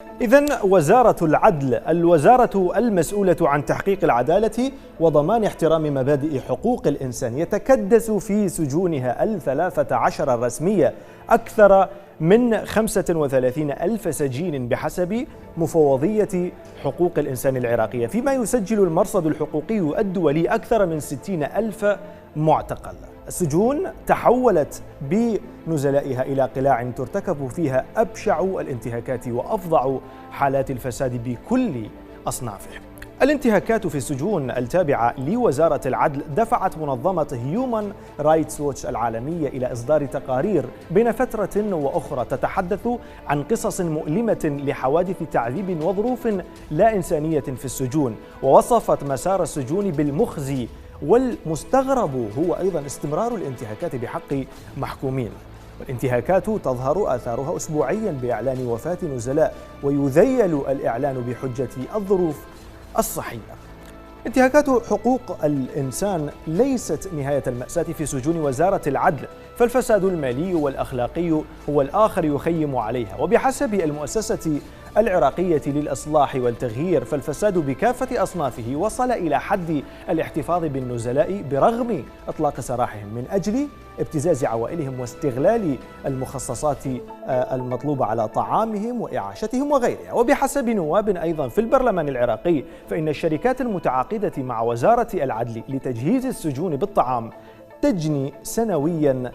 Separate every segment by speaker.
Speaker 1: إذن وزارة العدل الوزارة المسؤولة عن تحقيق العدالة وضمان احترام مبادئ حقوق الإنسان يتكدس في سجونها 13 الرسمية أكثر من 35 ألف سجين بحسب مفوضية حقوق الإنسان العراقية، فيما يسجل المرصد الحقوقي الدولي أكثر من 60 ألف معتقل. السجون تحولت بنزلائها إلى قلاع ترتكب فيها أبشع الانتهاكات وأفظع حالات الفساد بكل أصنافه. الانتهاكات في السجون التابعة لوزارة العدل دفعت منظمة هيومان رايتس ووتش العالمية إلى إصدار تقارير بين فترة وأخرى تتحدث عن قصص مؤلمة لحوادث تعذيب وظروف لا إنسانية في السجون، ووصفت مسار السجون بالمخزي. والمستغرب هو أيضا استمرار الانتهاكات بحق محكومين، والانتهاكات تظهر آثارها أسبوعيا بإعلان وفاة نزلاء، ويذيل الإعلان بحجة الظروف الصحية. انتهاكات حقوق الإنسان ليست نهاية المأساة في سجون وزارة العدل، فالفساد المالي والأخلاقي هو الآخر يخيم عليها. وبحسب المؤسسة العراقية للإصلاح والتغيير فالفساد بكافة أصنافه وصل إلى حد الاحتفاظ بالنزلاء برغم إطلاق سراحهم من أجل ابتزاز عوائلهم واستغلال المخصصات المطلوبة على طعامهم وإعاشتهم وغيرها. وبحسب نواب أيضا في البرلمان العراقي فإن الشركات المتعاقدة مع وزارة العدل لتجهيز السجون بالطعام تجني سنويا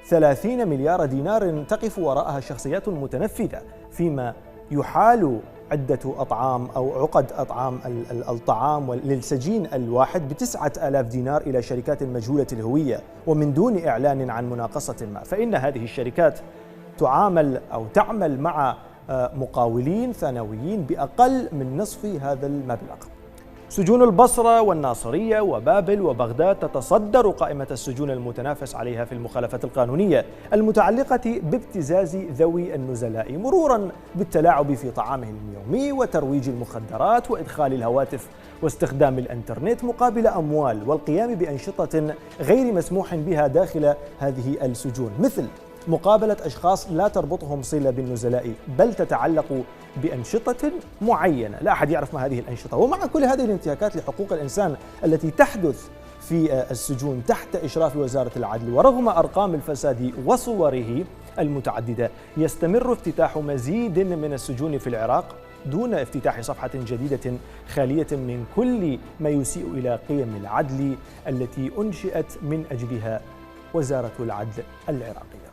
Speaker 1: 30 مليار دينار تقف وراءها شخصيات متنفذة، فيما يحال عدة أطعام أو عقد أطعام الطعام للسجين الواحد ب9,000 دينار إلى شركات مجهولة الهوية ومن دون إعلان عن مناقصة ما. فإن هذه الشركات تعامل أو تعمل مع مقاولين ثانويين بأقل من نصف هذا المبلغ. سجون البصرة والناصرية وبابل وبغداد تتصدر قائمة السجون المتنافس عليها في المخالفات القانونية المتعلقة بابتزاز ذوي النزلاء، مرورا بالتلاعب في طعامهم اليومي وترويج المخدرات وإدخال الهواتف واستخدام الإنترنت مقابل أموال، والقيام بأنشطة غير مسموح بها داخل هذه السجون، مثل مقابلة أشخاص لا تربطهم صلة بالنزلاء بل تتعلق بأنشطة معينة لا أحد يعرف ما هذه الأنشطة. ومع كل هذه الانتهاكات لحقوق الإنسان التي تحدث في السجون تحت إشراف وزارة العدل ورغم أرقام الفساد وصوره المتعددة، يستمر افتتاح مزيد من السجون في العراق دون افتتاح صفحة جديدة خالية من كل ما يسيء إلى قيم العدل التي أنشئت من أجلها وزارة العدل العراقية.